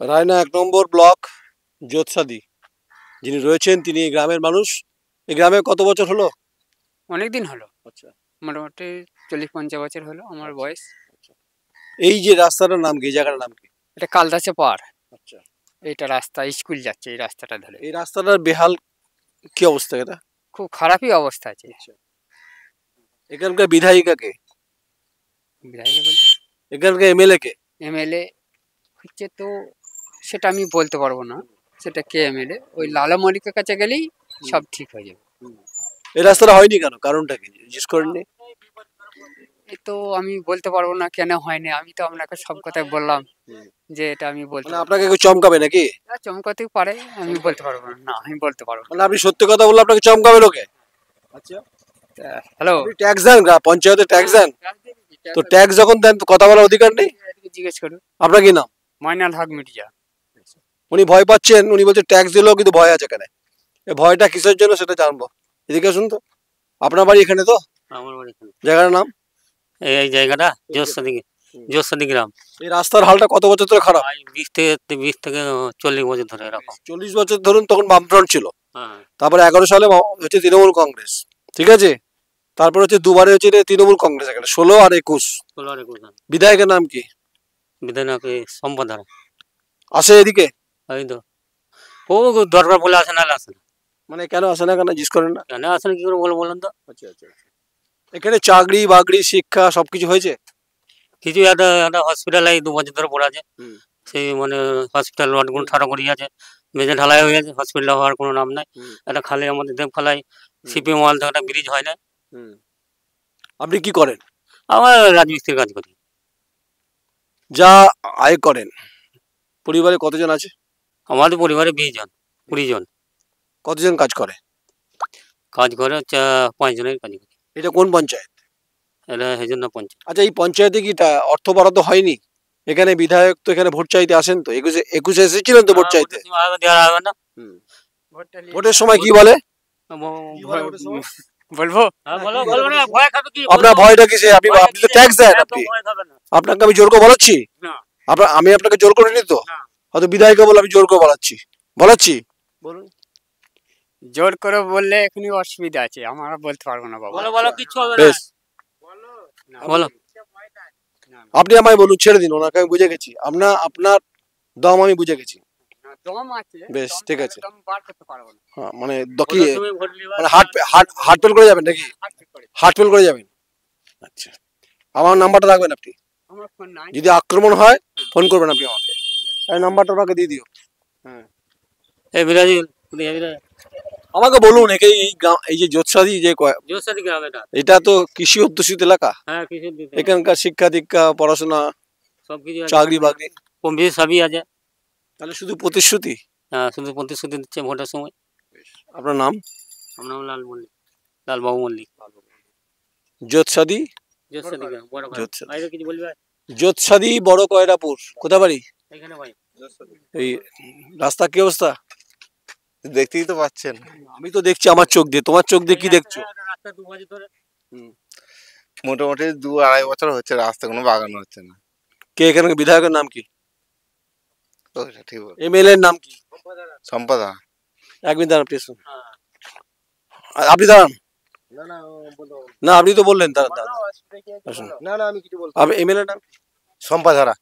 রায়না ১ নম্বর block যোৎসাদি যিনি রয়েছেন তিনি এই গ্রামের মানুষ। এই গ্রামে কত বছর হলো? অনেকদিন হলো, আচ্ছা, মোটামুটি 40-50 বছর হলো আমার বয়স। এই যে রাস্তাটার নাম কি, এই জায়গাটার নাম কি? এটা কালদাচা পাড়। আচ্ছা, এটা রাস্তা, স্কুল যাচ্ছে এই রাস্তাটা ধরে। এই রাস্তাটার বেহাল কি অবস্থা এটা? খুব খারাপই অবস্থা আছে। এখানকার বিধায়িকা কে? বিধায়ক বলতে এখানকার এমএলএ কে? এমএলএ হচ্ছে তো সেটা আমি বলতে পারবো না, সেটা কে এমএলএ। ওই লালা মল্লিকের কাছে গেলেই সব ঠিক হয়ে যাবে। এই রাস্তাটা হয়নি কেন, কারণটা কি জিজ্ঞেস করেননি? এই তো আমি বলতে পারবো না কেন হয়নি। আমি তো আপনাকে সব কথাই বললাম যে এটা আমি বলতে মানে আপনাকে কেউ চমকাবে নাকি? চমকাতেও পারে, আমি বলতে পারবো না। না, আমি বলতে পারবো না। মানে আপনি সত্যি কথা বললে আপনাকে চমকাবে লোকে? আচ্ছা, হ্যালো, আপনি ট্যাক্স দেন, পঞ্চায়েতে ট্যাক্স দেন, তো ট্যাক্স যখন দেন তো কথা বলার অধিকার নেই? জিজ্ঞেস করুন। আপনার কি নাম? ময়নাল হক মির্জা। উনি ভয় পাচ্ছেন, উনি বলছে ট্যাক্স দিলেও কিন্তু ভয় আছে। কেন এই ভয়টা কিসের জন্য সেটা জানবো। এদিকে আসুন তো। আপনার বাড়ি এখানে তো? আমার বাড়ি এখানে। জায়গাটার নাম? এই জায়গাটা জোরসাদি গ্রাম। এই রাস্তার হালটা কত বছর ধরে খারাপ? 20 থেকে 40 বছর ধরে এরকম। 40 বছর ধরুন, তখন বামফ্রন্ট ছিল। হ্যাঁ, তারপরে 11 সালে হচ্ছে তৃণমূল কংগ্রেস, ঠিক আছে। তারপর হচ্ছে দুবারে হচ্ছে তৃণমূল কংগ্রেস, এখানে 16 আর 21। বিধায়কের নাম কি? বিধায়ক সম্পাদার আসে এদিকে? ওই তো ও দরকার বলে আসে না, আসে না। মানে কেন আসে না, কেন জিজ্ঞেস করেন না? কেন আসে না কি করে বলো বলেন তো? আচ্ছা আচ্ছা, এখানে চাকরি বাকরি শিক্ষা সবকিছু হয়েছে? কিছু একটা হসপিটাল এই 2 বছর ধরে পড়ে আছে। সেই মানে হসপিটাল রডগুলো ঠাড়া করিয়ে আছে, মেঝে ঢালাই হয়ে আছে, হসপিটাল হওয়ার কোনো নাম নাই। একটা খালি আমাদের দেবখালাই সিপি মল থেকে একটা ব্রিজ হয় না। আপনি কি করেন? আমার রাজমিস্ত্রির কাজ করি। যা আয় করেন, পরিবারে কতজন আছে? আমাদের পরিবারে 20 জন 20 জন কতজন কাজ করে? কাজ করে হচ্ছে 5 জনের কাজ করে। এটা কোন পঞ্চায়েত? এটা হেজন্য পঞ্চায়েত। আচ্ছা, এই পঞ্চায়েতে কি অর্থ বরাদ্দ হয়নি? এখানে বিধায়ক তো এখানে ভোট চাইতে আসেন, তো 21 এসেছিলেন তো ভোট চাইতে। দেওয়া হবে না। ভোটের সময় কি বলে? বলবো আপনার ভয়টা কিসে? আপনি তো ট্যাক্স দেন। আপনাকে আমি জোর করে বলাচ্ছি? আমি আপনাকে জোর করে নি তো? হয়তো বিধায়ক বলে আমি জোর করে বলাচ্ছি। বলুন। জোর করে বললে এখনই অসুবিধা আছে, আমরা বলতে পারবো না বাবা। বলো কিছু হবে না। বেশ, বলো। আপনি আমায় বলুন, ছেড়ে দিন, ওনাকে আমি বুঝে গেছি। আপনার দম আমি বুঝে গেছি। দম আছে, বেশ, ঠিক আছে। দম বার করতে পারবো না। হ্যাঁ, মানে কি মানে হার্ট ফেল করে যাবেন নাকি? হার্ট ফেল করে যাবেন? আচ্ছা, আমার নাম্বারটা রাখবেন আপনি। আমার ফোন নাই। যদি আক্রমণ হয় ফোন করবেন আপনি আমাকে। এই নাম্বারটা আমাকে দিয়ে দিও। হ্যাঁ, এই বিরাজি আমাকে বলুন, এই যে যোৎসাদি জোরসাদি গ্রাম এটা তো কৃষি অধ্যুষিত এলাকা। হ্যাঁ, কৃষি এখানকার শিক্ষা দীক্ষা পড়াশোনা সবকিছু চাকরি বাকরি কম বেশি সবই আছে। তাহলে শুধু প্রতিশ্রুতি? হ্যাঁ, শুধু প্রতিশ্রুতি দিচ্ছে ভোটের সময়। আপনার নাম? আমার নাম লালবাবু মল্লিক। যোৎসাদি? জোরসাদি গ্রাম বড় যোৎসাদি। বাইরে কিছু বলবি? যোৎসাদি বড় কয়রাপুর। কোথা বাড়ি? এখানে ভাই। এই রাস্তা কি অবস্থা দেখতেই তো পাচ্ছেন। আমি তো দেখছি আমার চোখ দিয়ে, তোমার চোখ দিয়ে কি দেখছো? রাস্তা 2 বছর ধরে মোটামুটি 2-2.5 বছর হচ্ছে রাস্তা কোনো বাগানো হচ্ছে না। কে এখানে বিধায়কের নাম কি? ঠিক বল। এমএলএ এর নাম কি? সম্পাদা। এক মিনিট দাঁড়ান, প্লিজ। আপনি দাঁড়ান। না, আপনি তো বললেন দাঁড়ান। আমি কিছু বলবো। আপনি এমএলএ নাম? সম্পাদারা।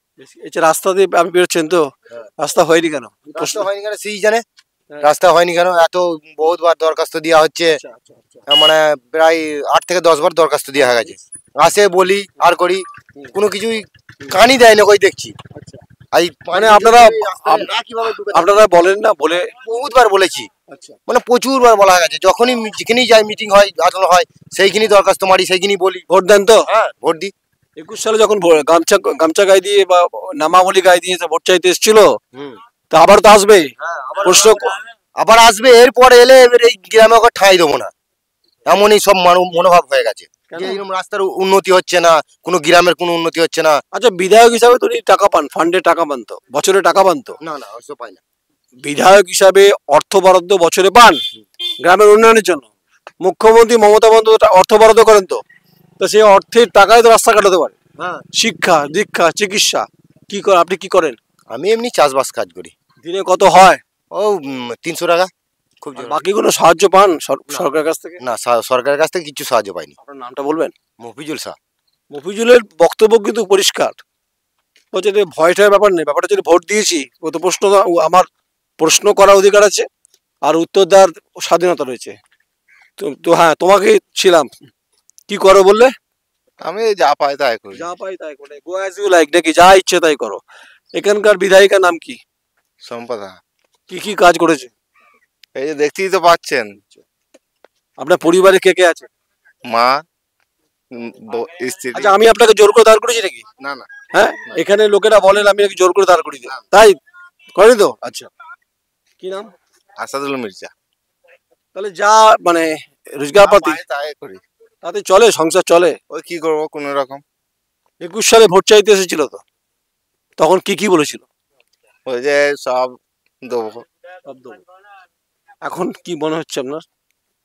এই যে রাস্তা দিয়ে আপনি বেরোচ্ছেন তো, রাস্তা হয়নি কেন? রাস্তা হয়নি কেন সেই জানে। রাস্তা হয়নি কেন, এত বহুতবার দরখাস্ত দেওয়া হচ্ছে। মানে প্রায় 8 থেকে 10 বার দরখাস্ত দেওয়া হয়ে গেছে। আসে বলি আর করি, কোনো কিছুই কানই দেয় না, কই দেখছি। মানে আপনারা বলেন না, বলে বহুতবার বলেছি, মানে প্রচুরবার বলা হয়ে গেছে। যখনই যেখানেই যাই, মিটিং হয়, আলোচনা হয়, সেইখানেই দরখাস্ত মারি, সেইখানেই বলি। ভোট দেন তো? হ্যাঁ, ভোট দিই। 21 সালে যখন গামছা গায়ে দিয়ে বা নামাবলি গায়ে দিয়ে ভোট চাইতে এসেছিল, তা আবার তো আসবে প্রশ্ন। আবার আসবে, এরপরে এলে এবার এই গ্রামে ওকে ঠাঁই দেবো না, এমনই সব মনোভাব হয়ে গেছে। এরকম রাস্তার উন্নতি হচ্ছে না, কোনো গ্রামের কোনো উন্নতি হচ্ছে না। আচ্ছা, বিধায়ক হিসাবে তো টাকা পান, ফান্ডে টাকা পান তো, বছরে টাকা পান তো? না, ওইসব পাই না। বিধায়ক হিসাবে অর্থ বরাদ্দ বছরে পান গ্রামের উন্নয়নের জন্য। মুখ্যমন্ত্রী মমতা বন্দ্যোপাধ্যায় অর্থ বরাদ্দ করেন তো সেই অর্থের টাকায় তো রাস্তা কাটাতে পারে। শিক্ষা দীক্ষা চিকিৎসা কি করে, আপনি কি করেন? আমি এমনি চাষবাস কাজ করি। দিনে কত হয়? ও 300 টাকা। খুব আর বাকি কোনো সাহায্য পান সরকারের কাছ থেকে? না, সরকারের কাছ থেকে কিছু সাহায্য পাইনি। আপনার নামটা বলবেন? মফিজুল শাহ। মফিজুলের বক্তব্য কিন্তু পরিষ্কার, বলছে যে ভয়টার ব্যাপার নেই, ব্যাপারটা যদি ভোট দিয়েছি ও তো আমার প্রশ্ন করার অধিকার আছে আর উত্তর দেওয়ার স্বাধীনতা রয়েছে। তো হ্যাঁ, তোমাকে ছিলাম, কি করো বললে? আমি যা পাই তাই করি। যা পাই তাই করে, গো অ্যাজ ইউ লাইক নাকি, যা ইচ্ছে তাই করো। এখানকার বিধায়িকার নাম কি? সম্পদা। কি কি কাজ করেছে? এই যে দেখতেই তো পাচ্ছেন, আপনার পরিবারে কে কে আছে? মা, স্ত্রী। আচ্ছা, আমি আপনাকে জোর করে দাঁড় করেছি নাকি? না না, হ্যাঁ, এখানে লোকেরা বলেন আমি নাকি জোর করে দাঁড় করিয়ে দিই, তাই করেনি তো? আচ্ছা, কি নাম? আসাদুল মির্জা। তাহলে যা মানে রোজগার পাতি পাই তাই করি। তাতে চলে, সংসার চলে? ওই কি করবো কোনো রকম। 21 সালে ভোট চাইতে এসেছিল তো, তখন কি কি বলেছিল? ওই যে সব দেবো। এখন কি মনে হচ্ছে আপনার?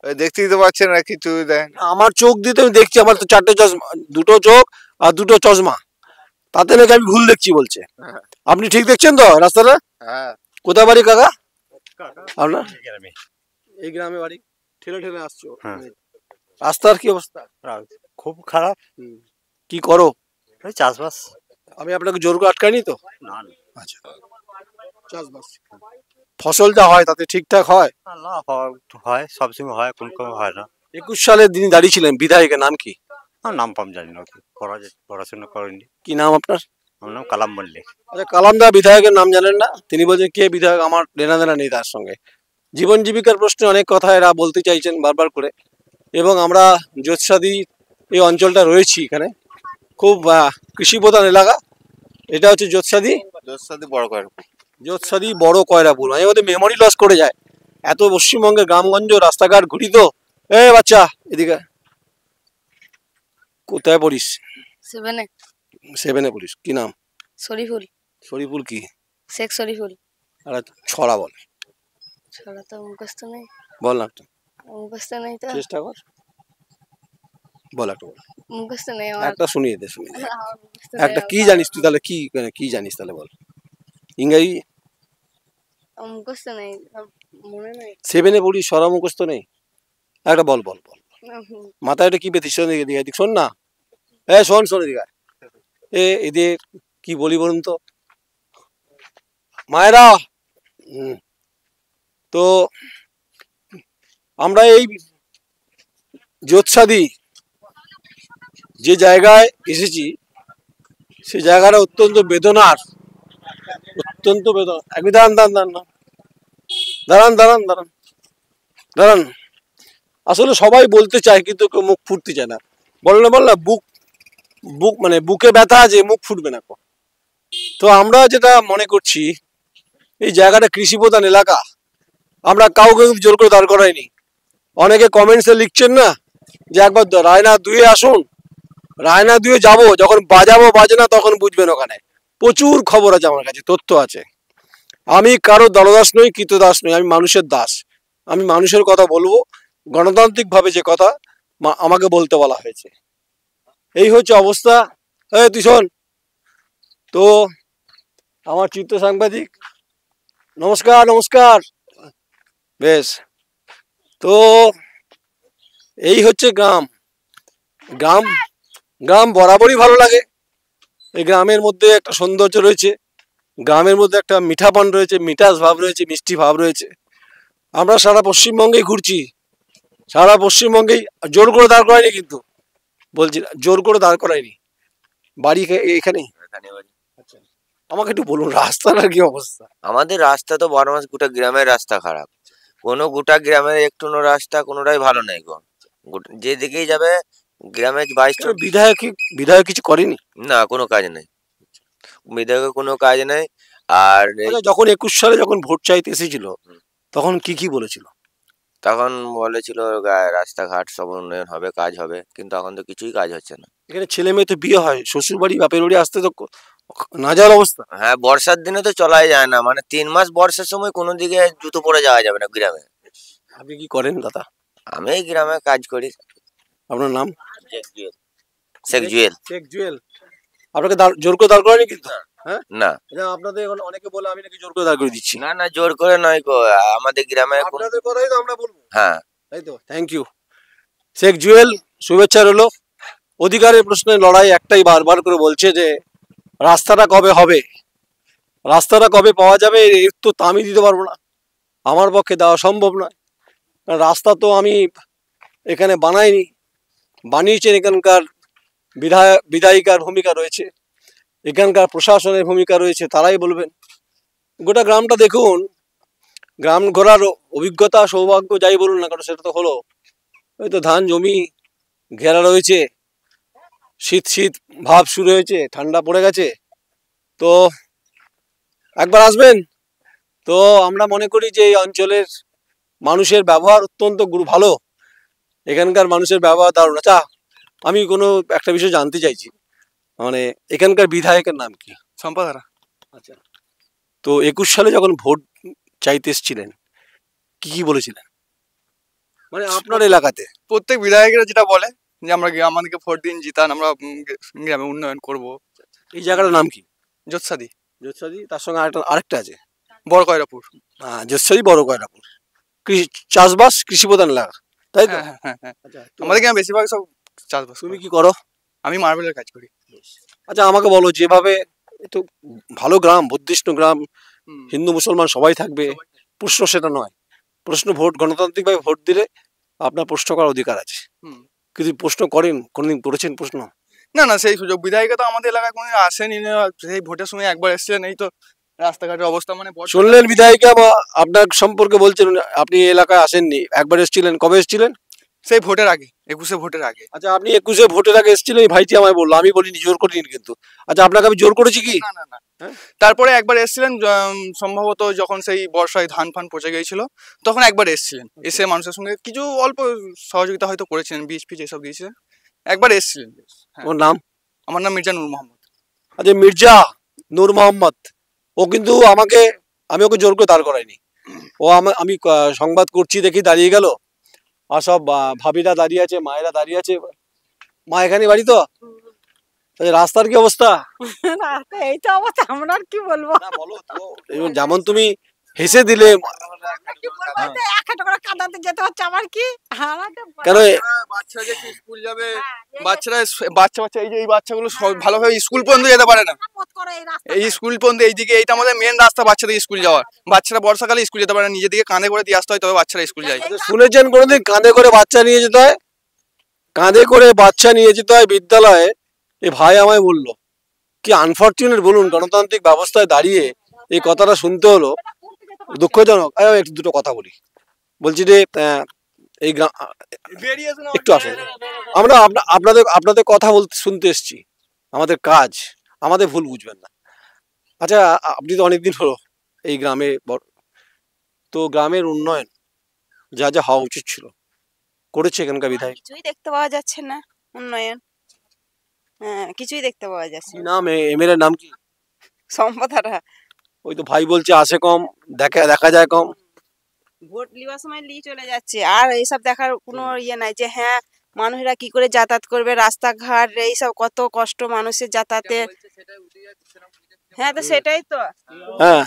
ওই দেখতেই তো পাচ্ছেন না, কিছু দেন। আমার চোখ দিয়ে তো আমি দেখছি, আমার তো 4টে চশমা, 2টো চোখ আর 2টো চশমা, তাতে নাকি আমি ভুল দেখছি বলছে। আপনি ঠিক দেখছেন তো রাস্তাটা? হ্যাঁ। কোথায় বাড়ি কাকা আপনার? এই গ্রামে বাড়ি, ঠেলে ঠেলে আসছো। রাস্তার কি অবস্থা? খুব খারাপ। কি করো? ওই চাষবাস। আমি আপনাকে জোর করে আটকাইনি তো? না আচ্ছা, চাষবাস, ফসল যা হয় তাতে ঠিকঠাক হয়? না, হয় সবসময় হয়, কোন কোন হয় না। 21 সালে তিনি দাঁড়িয়েছিলেন, বিধায়কের নাম কি? আমার নাম পাম জানি না, পড়াশোনা করেনি। কি নাম আপনার? আমার নাম কালাম মল্লিক। আচ্ছা, কালামদা বিধায়কের নাম জানেন না? তিনি বলছেন কে বিধায়ক, আমার লেনা দেনা নেই তার সঙ্গে। জীবন জীবিকার প্রশ্নে অনেক কথা এরা বলতে চাইছেন বারবার করে, এবং আমরা যোৎসাদি এই অঞ্চলটা রয়েছি, এখানে খুব কৃষি প্রধান এলাকা। এটা হচ্ছে যোৎসাদি বড় করে। যোৎসাদি বড় কয়রাপুর, মাঝে মধ্যে মেমোরি লস করে যায়, এত পশ্চিমবঙ্গের গ্রামগঞ্জ রাস্তাঘাট ঘুরি তো। বাচ্চা এদিকে, কোথায় পড়িস? 7-এ পড়িস। কি নাম? শরীফুল। শরীফুল কি? শেখ শরীফুল। আর ছড়া বল। ছড়া তো মুখস্থ নেই। বল না একটা, মুখস্থ নেই তো। চেষ্টা কর, বল একটা, বল মুখস্থ নেই আমার। একটা, শুনিয়ে দে, শুনিয়ে দে আমার মুখস্থ নেই একটা। কি আমার। জানিস তুই তাহলে, কি জানিস তাহলে বল। ইংরাজি আমার মুখস্থ নেই, আমার মনে নেই। 7-এ পড়িস, সরা মুখস্থ নেই? একটা বল বল বল, মাথায় এটা কি পেতিস? শোন এদিকে, এদিক শোন না, শোন শোন এদিকে, এদের কি বলি বলুন তো মায়েরা। তো আমরা এই যোৎসাদি যে জায়গায় এসেছি, সে জায়গাটা অত্যন্ত বেদনার, অত্যন্ত বেদনা। একদিন দাঁড়ান দাঁড়ান দাঁড়ান দাঁড়ান দাঁড়ান দাঁড়ান। আসলে সবাই বলতে চায় কিন্তু কেউ মুখ ফুটতে চায় না। বল না, বুক মানে বুকে ব্যথা আছে, মুখ ফুটবে না। তো আমরা যেটা মনে করছি, এই জায়গাটা কৃষি প্রধান এলাকা, আমরা কাউকে জোর করে দাঁড় করাইনি। অনেকে কমেন্টসে লিখছেন না যে একবার রায়না 2-এ আসুন, রায়না 2-এ যাবো, যখন বাজাবো বাজে না তখন বুঝবেন। ওখানে প্রচুর খবর আছে, আমার কাছে তথ্য আছে। আমি কারো দলদাস নই, কৃতদাস নই, আমি মানুষের দাস। আমি মানুষের কথা বলবো, গণতান্ত্রিক ভাবে যে কথা আমাকে বলতে বলা হয়েছে। এই হচ্ছে অবস্থা। তুই শোন তো, আমার চিত্র সাংবাদিক, নমস্কার নমস্কার। বেশ, তো এই হচ্ছে গ্রাম। গ্রাম গ্রাম বরাবরই ভালো লাগে। এই গ্রামের মধ্যে একটা সৌন্দর্য রয়েছে, গ্রামের মধ্যে একটা মিঠাপন রয়েছে, মিঠাস ভাব রয়েছে, মিষ্টি ভাব রয়েছে। আমরা সারা পশ্চিমবঙ্গেই ঘুরছি, সারা পশ্চিমবঙ্গেই। জোর করে দাঁড় করাইনি কিন্তু, বলছি জোর করে দাঁড় করাইনি। বাড়ি এখানেই? আচ্ছা, আমাকে একটু বলুন রাস্তাটার কি অবস্থা? আমাদের রাস্তা তো 12 মাস গোটা গ্রামের রাস্তা খারাপ। কোনো গোটা গ্রামের একটু রাস্তা কোনোটাই ভালো নেই গো। যেদিকেই যাবে গ্রামে 22টা বিধায়ক কিছু করেনি? না, কোনো কাজ নেই, বিধায়কের কোনো কাজ নেই। আর যখন 21 সালে যখন ভোট চাইতে এসেছিল, তখন কি বলেছিল? তখন বলেছিল রাস্তাঘাট সব উন্নয়ন হবে, কাজ হবে, কিন্তু এখন তো কিছুই কাজ হচ্ছে না। এখানে ছেলে মেয়ে তো বিয়ে হয়, শ্বশুর বাড়ি বাপের বাড়ি আসতে তো নাজাল অবস্থা। হ্যাঁ, বর্ষার দিনে তো চলাই যায় না, মানে 3 মাস বর্ষার সময় কোনো দিকে জুতো পরে যাওয়া যাবে না গ্রামে। আপনি কি করেন দাদা? আমি এই গ্রামে কাজ করি। আপনার নাম? শেখ জুয়েল। শেখ জুয়েল। আপনাকে জোর করে দাঁড় করানি কিন্তু? হ্যাঁ? না আপনাদের এখন অনেকে বলে আমি নাকি জোর করে দাঁড় করে দিচ্ছি। না না জোর করে নয় গো, আমাদের গ্রামে আপনাদের কথাই তো আমরা বলবো, হ্যাঁ তাই তো। থ্যাংক ইউ শেখ জুয়েল, শুভেচ্ছা রইলো। অধিকারের প্রশ্নে লড়াই একটাই বারবার করে বলছে যে রাস্তাটা কবে হবে, রাস্তাটা কবে পাওয়া যাবে এর তো আমি দিতে পারবো না, আমার পক্ষে দেওয়া সম্ভব নয়। কারণ রাস্তা তো আমি এখানে বানাইনি, বানিয়েছেন এখানকার বিধায়িকার ভূমিকা রয়েছে, এখানকার প্রশাসনের ভূমিকা রয়েছে, তারাই বলবেন। গোটা গ্রামটা দেখুন, গ্রাম ঘোরার অভিজ্ঞতা সৌভাগ্য যাই বলুন না কারণ সেটা তো হলো। ওই তো ধান জমি ঘেরা রয়েছে, শীত শীত ভাব শুরু হয়েছে, ঠান্ডা পড়ে গেছে। তো একবার আসবেন। তো আমরা মনে করি যে এই অঞ্চলের মানুষের ব্যবহার অত্যন্ত ভালো, এখানকার মানুষের ব্যবহার দারুণ। আচ্ছা আমি কোনো একটা বিষয় জানতে চাইছি, মানে এখানকার বিধায়কের নাম কি? সম্পাদারা। আচ্ছা, তো 21 সালে যখন ভোট চাইতে এসেছিলেন কি কি বলেছিলেন, মানে আপনার এলাকাতে? প্রত্যেক বিধায়কেরা যেটা বলে যে আমরা আমাদেরকে ভোট দিন, জিতান, আমরা গ্রামে উন্নয়ন করব। এই জায়গাটার নাম কি? যোৎসাদি। যোৎসাদি, তার সঙ্গে আরেকটা আছে বড় কয়রাপুর। হ্যাঁ, যোৎসাদি বড় কয়রাপুর। কৃষি চাষবাস, কৃষি প্রধান এলাকা, তাই তো? হ্যাঁ হ্যাঁ হ্যাঁ। আচ্ছা, আমাদের গ্রামে বেশিরভাগ সব চাষবাস। তুমি কি করো? আমি মার্বেলের কাজ করি। আচ্ছা আমাকে বলো, যেভাবে একটু ভালো গ্রাম, বুদ্ধিষ্ট গ্রাম, হিন্দু মুসলমান সবাই থাকবে, প্রশ্ন সেটা নয়। প্রশ্ন ভোট, গণতান্ত্রিকভাবে ভোট দিলে আপনার প্রশ্ন করার অধিকার আছে, কিন্তু প্রশ্ন করেন, কোনোদিন করেছেন প্রশ্ন? না না, সেই সুযোগ বিধায়িকা তো আমাদের এলাকায় কোনো আসেনি। সেই ভোটের সময় একবার এসেছিলেন, এই তো রাস্তাঘাটের অবস্থা মানে শুনলেন বিধায়িকা আপনার সম্পর্কে বলছেন, আপনি এই এলাকায় আসেননি, একবার এসেছিলেন। কবে এসেছিলেন? সেই ভোটের আগে, 21 ভোটের আগে। আচ্ছা আপনি 21 ভোটের আগে এসেছিলেন, এই ভাইটি আমায় বললো, আমি বলিনি, জোর করিনি কিন্তু। আচ্ছা আপনাকে আমি জোর করেছি কি? না না না। তারপরে একবার এসেছিলেন সম্ভবত যখন সেই বর্ষায় ধান ফান পচে গিয়েছিল, তখন একবার এসেছিলেন, এসে মানুষের সঙ্গে কিছু অল্প সহযোগিতা হয়তো করেছিলেন, বীজ ফিজ এসব দিয়েছিলেন, একবার এসেছিলেন। ওর নাম? আমার নাম মির্জা নূর মোহাম্মদ। আচ্ছা মির্জা নূর মোহাম্মদ, ও কিন্তু আমাকে, আমি ওকে জোর করে দাঁড় করাইনি। ও আমি সংবাদ করছি দেখি দাঁড়িয়ে গেল, আর সব ভাবিরা দাঁড়িয়ে আছে, মায়েরা দাঁড়িয়ে আছে। মা এখানে বাড়ি তো? রাস্তার কি অবস্থা? এই তো অবস্থা, আমরা আর কি বলবো। যেমন তুমি হেসে দিলে, কাদাতে যেতে হচ্ছে আমার কি। কেন বাচ্চারা যে স্কুল যাবে, বাচ্চা এই যে এই বাচ্চাগুলো ভালোভাবে স্কুল পর্যন্ত যেতে পারে না। এই স্কুল পর্যন্ত এইদিকে, এইটা আমাদের মেন রাস্তা বাচ্চাদের স্কুল যাওয়ার। বাচ্চারা বর্ষাকালে স্কুল যেতে পারে না, নিজের দিকে কাঁধে করে দিয়ে আসতে হয়, তবে বাচ্চারা স্কুল যায়। শুনেছেন কোনোদিন কাঁধে করে বাচ্চা নিয়ে যেতে হয়? কাঁধে করে বাচ্চা নিয়ে যেতে হয় বিদ্যালয়ে। এ ভাই আমায় বললো, কি আনফরচুনেট বলুন, গণতান্ত্রিক ব্যবস্থায় দাঁড়িয়ে এই কথাটা শুনতে হলো, দুঃখজনক। একটু দুটো কথা বলি, বলছি যে এই একটু আসুন, আমরা আপনাদের কথা বলতে শুনতে এসছি, আমাদের কাজ, আমাদের ভুল বুঝবেন না। আচ্ছা আপনি তো অনেকদিন হলো এই গ্রামে, তো গ্রামের উন্নয়ন যা যা হওয়া উচিত ছিল করেছে এখানকার বিধায়ক? কিছুই দেখতে পাওয়া যাচ্ছে না উন্নয়ন, হ্যাঁ কিছুই দেখতে পাওয়া যাচ্ছে না। নাম এমএলএ নাম কি? সম্পাদারা। ওই তো ভাই বলছে আসে কম, দেখা যায় কম। ভোট লিবার সময় নিয়ে চলে যাচ্ছে, আর এইসব দেখার কোনো ইয়ে নাই যে হ্যাঁ মানুষরা কি করে যাতায়াত করবে, রাস্তাঘাট এইসব কত কষ্ট মানুষের যাতায়াতের। হ্যাঁ তো সেটাই তো, হ্যাঁ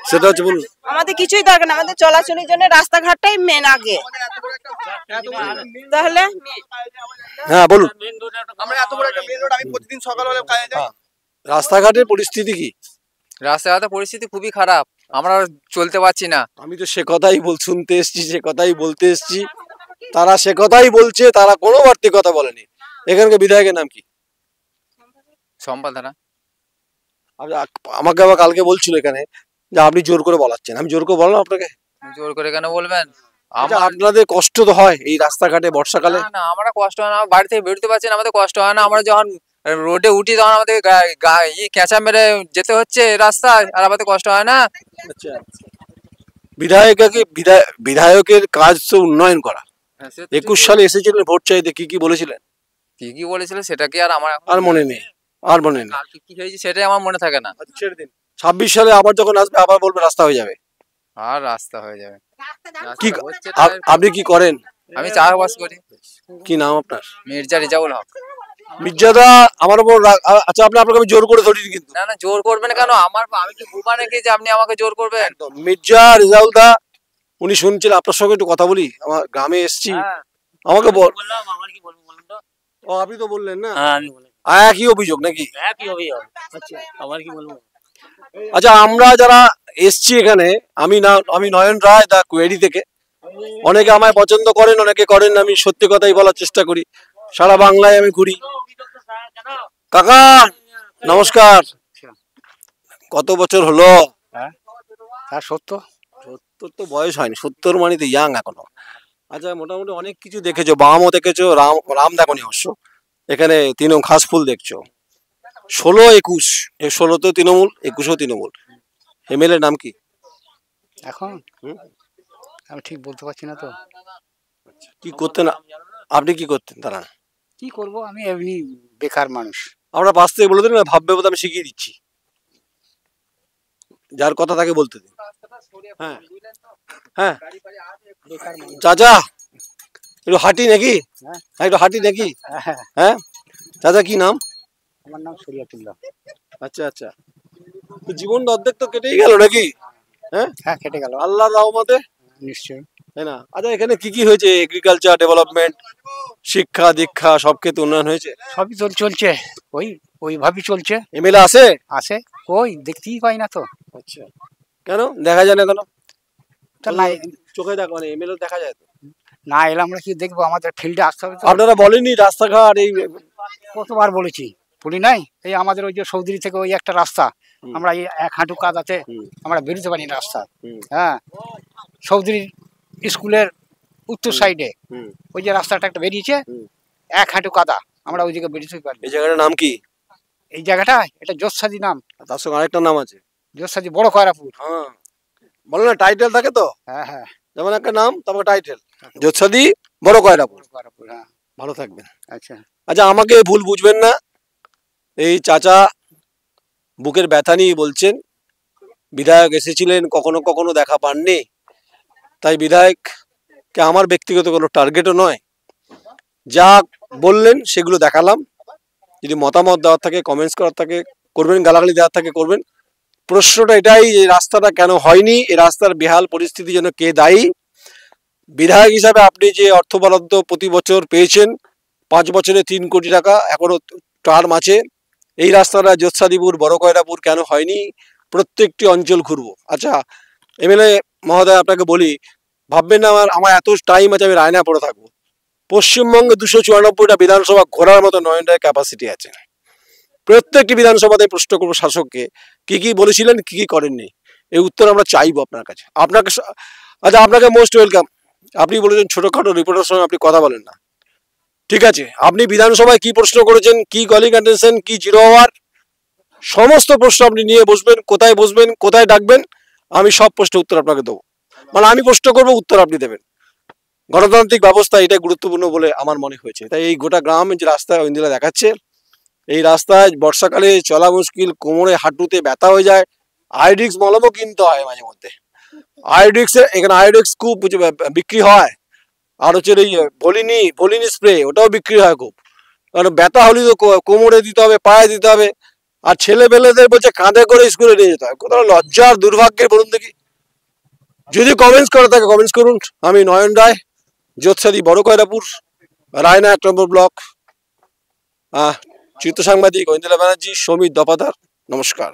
সেটা হচ্ছে বলুন। আমাদের কিছুই দরকার না, আমাদের চলাচলের জন্য রাস্তাঘাটটাই মেন আগে। তাহলে হ্যাঁ বলুন। আমরা এত বড় একটা মেন রোড, আমি প্রতিদিন সকালবেলা কাজে যাই। রাস্তাঘাটের পরিস্থিতি কি? রাস্তাঘাটের পরিস্থিতি খুবই খারাপ, আমরা চলতে পারছি না। আমি তো সে কথাই শুনতে এসছি, সে কথাই বলতে এসছি, তারা সে কথাই বলছে, তারা কোনো বাড়তি কথা বলেনি। এখানকার বিধায়কের নাম কি? সম্পাদারা। আমাকে আবার কালকে বলছিল এখানে যে আপনি জোর করে বলাচ্ছেন। আমি জোর করে বললাম আপনাকে? জোর করে কেন বলবেন? আপনাদের কষ্ট তো হয় এই রাস্তাঘাটে বর্ষাকালে? না আমরা কষ্ট হয় না, বাড়ি থেকে বেরোতে পারছি না, আমাদের কষ্ট হয় না। আমরা যখন রোডে উঠি তখন আমাদের ক্যাঁচা মেরে যেতে হচ্ছে রাস্তায়, আর আমাদের কষ্ট হয় না। আচ্ছা বিধায়কের কাজ তো উন্নয়ন করা। 21 সালে এসেছিলেন ভোট চাইতে, কি বলেছিলেন? কি বলেছিলেন সেটা কি আর আমার আর মনে নেই? আর মনে নেই কি হয়েছে সেটাই আমার মনে থাকে না। ছেড়ে দিন, 26 সালে আবার যখন আসবে আবার বলবে রাস্তা হয়ে যাবে। আর রাস্তা হয়ে যাবে কি আপনি কি করেন? আমি চাষবাস করি। কি নাম আপনার? মির্জা রিজাউল হক। মির্জাদা আমার উপর আচ্ছা আপনি আপনাকে আমি জোর করে ধরিনি কিন্তু। না না জোর করবেন কেন? আমি কি বোবা নাকি যে আপনি আমাকে জোর করবেন? মির্জা রেজাউল দা উনি শুনছিলেন আপনার সঙ্গে একটু কথা বলি, আমার গ্রামে এসেছি আমাকে বল। ও আপনি তো বললেন না, একই অভিযোগ নাকি? একই অভিযোগ। আচ্ছা আবার কি বলবো? আচ্ছা আমরা যারা এসছি এখানে, আমি নয়ন রায় দা কোয়েরি থেকে, অনেকে আমায় পছন্দ করেন অনেকে করেন, আমি সত্যি কথাই বলার চেষ্টা করি, সারা বাংলায় আমি ঘুরি। কাকা নমস্কার, কত বছর হলো? হ্যাঁ 70 তো বয়স হয়নি, 70 মানে তো ইয়াং এখনো। আচ্ছা মোটামুটি অনেক কিছু দেখেছো, বামও দেখেছো, রাম দেখোনি অবশ্য, এখানে ঘাস ফুল দেখছো। 16-21, 16 তো তৃণমূল, 21ও তৃণমূল। এমএলএ নাম কি এখন? আমি ঠিক বলতে পারছি না তো। কি করতেন আপনি? কি করতেন তারা? কি করব, আমি এমনি বেকার মানুষ। আমরা পাশ থেকে বলে দিন না, ভাববে বোধ আমি শিখিয়ে দিচ্ছি, যার কথা তাকে বলতে দিন। হ্যাঁ হ্যাঁ চাচা একটু হাঁটি নাকি? একটু হাঁটি নাকি? হ্যাঁ চাচা কি নাম? আমার নাম শরিয়াতুল্লাহ। আচ্ছা আচ্ছা, তো জীবন অর্ধেক তো কেটেই গেল নাকি? হ্যাঁ হ্যাঁ কেটে গেল আল্লাহর রহমতে, নিশ্চয়ই, তাই না? আচ্ছা এখানে কি কি হয়েছে? এগ্রিকালচার ডেভেলপমেন্ট, শিক্ষা দীক্ষা সব ক্ষেত্রে উন্নয়ন হয়েছে? সবই তো চলছে, ওইভাবেই চলছে। এমএলএ আছে? ওই দেখতেই পাই না তো। আচ্ছা কেন দেখা যায় না কেন? তা না চোখে দেখা মানে এমএলএ দেখা যায় তো না, এলে আমরা কি দেখবো? আমাদের ফিল্ডে আসতে হবে তো। আপনারা বলেননি রাস্তাঘাট? এই কতবার বলেছি, বলি নাই? এই আমাদের ওই যে সৌদিরি থেকে ওই একটা রাস্তা, আমরা এই 1 হাঁটু কাদাতে আমরা বেরোতে পারি না রাস্তা। হ্যাঁ সৌদির স্কুলের উত্তর সাইডে ওই যে রাস্তাটা একটা বেরিয়েছে, 1 হাঁটু কাদা, আমরা ওই দিকে বেরিয়ে পারি। এই জায়গাটার নাম কি? এই জায়গাটা এটা জোসাদি নাম, তার সঙ্গে আরেকটা নাম আছে জোসাদি বড় কয়রাপুর। হ্যাঁ বলো না, টাইটেল থাকে তো। হ্যাঁ হ্যাঁ, যেমন একটা নাম তারপর টাইটেল, জোসাদি বড় কয়রাপুর। হ্যাঁ ভালো থাকবেন। আচ্ছা আচ্ছা আমাকে ভুল বুঝবেন না, এই চাচা বুকের ব্যথা নিয়ে বলছেন, বিধায়ক এসেছিলেন কখনো কখনো দেখা পাননি, তাই বিধায়ককে আমার ব্যক্তিগত কোনো টার্গেটও নয়, যা বললেন সেগুলো দেখালাম। যদি মতামত দেওয়ার থাকে, কমেন্টস করার থাকে করবেন, গালাগালি দেওয়ার থাকে করবেন। প্রশ্নটা এটাই, এই রাস্তাটা কেন হয়নি, এই রাস্তার বেহাল পরিস্থিতি জন্য কে দায়ী? বিধায়ক হিসাবে আপনি যে অর্থ বরাদ্দ প্রতি বছর পেয়েছেন, 5 বছরে 3 কোটি টাকা, এখনো টার্ম আছে, এই রাস্তাটা যোৎসাদিপুর বড় কয়রাপুর কেন হয়নি? প্রত্যেকটি অঞ্চল ঘুরবো। আচ্ছা এমএলএ মহোদয় আপনাকে বলি, ভাববেন না আমার এত টাইম আছে আমি রায়না পড়ে থাকবো। পশ্চিমবঙ্গে 294টা বিধানসভা ঘোরার মতো নয়ন রায়ের ক্যাপাসিটি আছে। প্রত্যেকটি বিধানসভাতে প্রশ্ন করবো শাসককে, কি কি বলেছিলেন, কি কি করেননি, এই উত্তর আমরা চাইবো আপনার কাছে। আচ্ছা আপনাকে মোস্ট ওয়েলকাম। আপনি বলেছেন ছোটখাটো রিপোর্টার সঙ্গে আপনি কথা বলেন না, ঠিক আছে? আপনি বিধানসভায় কি প্রশ্ন করেছেন, কি কলিং অ্যাটেনশন, কি 0 আওয়ার, সমস্ত প্রশ্ন আপনি নিয়ে বসবেন, কোথায় ডাকবেন, আমি সব প্রশ্নের উত্তর আপনাকে দেবো। মানে আমি প্রশ্ন করবো, উত্তর আপনি দেবেন। গণতান্ত্রিক ব্যবস্থা এটাই গুরুত্বপূর্ণ বলে আমার মনে হয়েছে। তাই এই গোটা গ্রামে যে রাস্তায় ইন্দিরা দেখাচ্ছে, এই রাস্তায় বর্ষাকালে চলা মুশকিল, কোমরে হাঁটুতে ব্যথা হয়ে যায়, আয়োডিক্স মলমও কিনতে হয় মাঝে মধ্যে। এখানে আয়োডিক্স খুব বিক্রি হয়, আর হচ্ছে এই ভলিনি স্প্রে, ওটাও বিক্রি হয় খুব। কারণ ব্যথা হলে তো কোমরে দিতে হবে, পায়ে দিতে হবে, আর ছেলেবেলেদের বলছে কাঁধে করে স্কুলে নিয়ে যেতে হয়। কোথাও লজ্জা আর দুর্ভাগ্যের বলুন দেখি। যদি কমেন্টস করা থাকে কমেন্টস করুন। আমি নয়ন রায়, যোৎসাদি বড় কয়রাপুর, রায়না 1 নম্বর ব্লক, চিত্র সাংবাদিক ঐন্দ্রিলা ব্যানার্জি, সৌমিত দফাদার। নমস্কার।